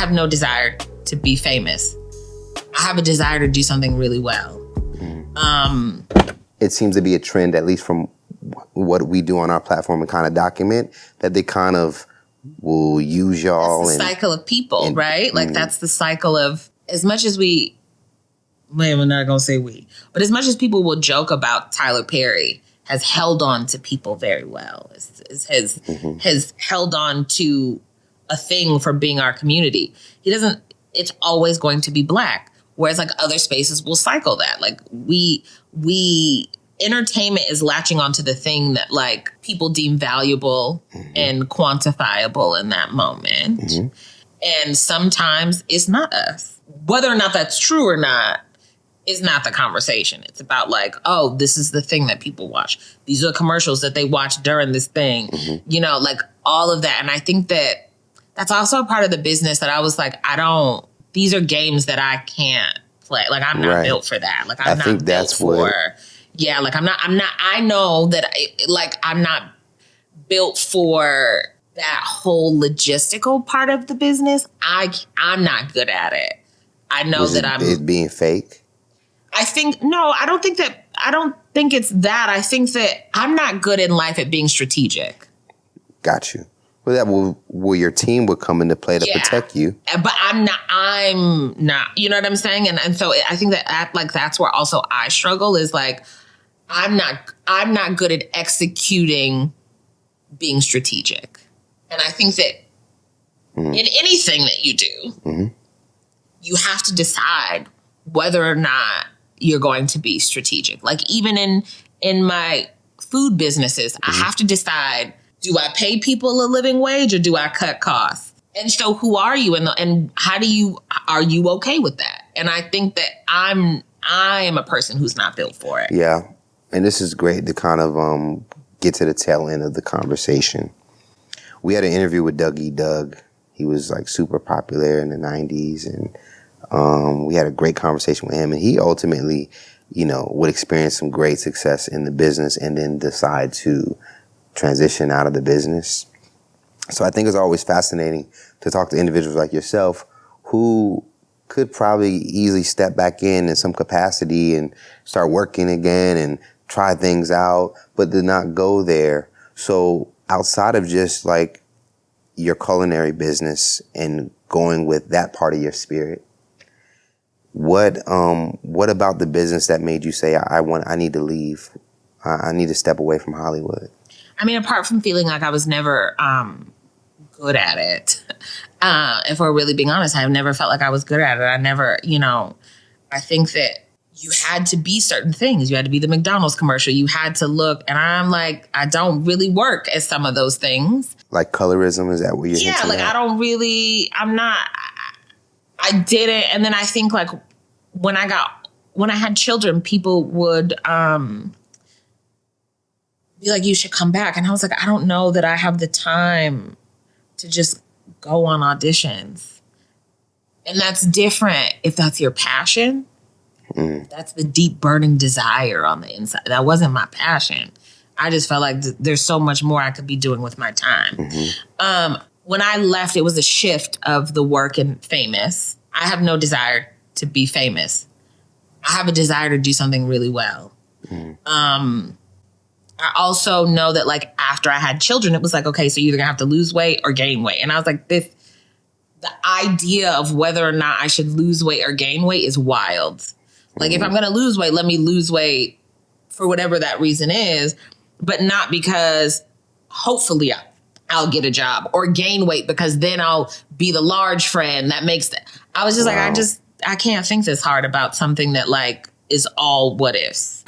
have no desire to be famous. I have a desire to do something really well. It seems to be a trend, at least from what we do on our platform and kind of document, that they kind of will use y'all. That's the cycle of people, right? Like that's the cycle of, as much as we're not going to say we, but as much as people will joke about Tyler Perry, has held on to people very well, has held on to a thing for being our community. It's always going to be Black. Whereas like other spaces will cycle that. Like we entertainment is latching onto the thing that like people deem valuable and quantifiable in that moment. And sometimes it's not us. Whether or not that's true or not is not the conversation. It's about like, oh, this is the thing that people watch. These are the commercials that they watch during this thing. Like all of that. And I think that that's also a part of the business that I was like, these are games that I can't play. Like I'm not built for that. Like I'm not built for, I know that I'm not built for that whole logistical part of the business. I'm not good at it. I know that I'm being fake. I don't think it's that. I think that I'm not good in life at being strategic. Got you. Well, your team would come into play to protect you. But I'm not, you know what I'm saying? And so I think that that's where also I struggle is like, I'm not good at executing being strategic. And I think that in anything that you do, you have to decide whether or not you're going to be strategic. Like even in my food businesses, I have to decide, do I pay people a living wage or do I cut costs? And so who are you and are you okay with that? And I think that I am a person who's not built for it. Yeah. And this is great to kind of get to the tail end of the conversation. We had an interview with Dougie Doug. He was like super popular in the 90s and we had a great conversation with him, and he ultimately, would experience some great success in the business and then decide to transition out of the business. So I think it's always fascinating to talk to individuals like yourself who could probably easily step back in some capacity and start working again and try things out, but did not go there. So outside of just like your culinary business and going with that part of your spirit, what about the business that made you say, I need to leave? I need to step away from Hollywood. I mean, apart from feeling like I was never good at it, if we're really being honest, I've never felt like I was good at it. I never, I think that you had to be certain things. You had to be the McDonald's commercial. You had to look, and I'm like, I don't really work as some of those things. Like colorism, is that what you're hinting at? I didn't. And then I think like when I had children, people would be like, you should come back. And I was like, I don't know that I have the time to just go on auditions. And that's different if that's your passion. That's the deep burning desire on the inside. That wasn't my passion. I just felt like there's so much more I could be doing with my time. When I left, it was a shift of the work and famous. I have no desire to be famous. I have a desire to do something really well. I also know that like after I had children, it was like, okay, so you're either gonna have to lose weight or gain weight. And I was like, the idea of whether or not I should lose weight or gain weight is wild. Like if I'm gonna lose weight, let me lose weight for whatever that reason is, but not because hopefully I'll get a job, or gain weight because then I'll be the large friend that makes that. I was just like, I can't think this hard about something that like is all what ifs.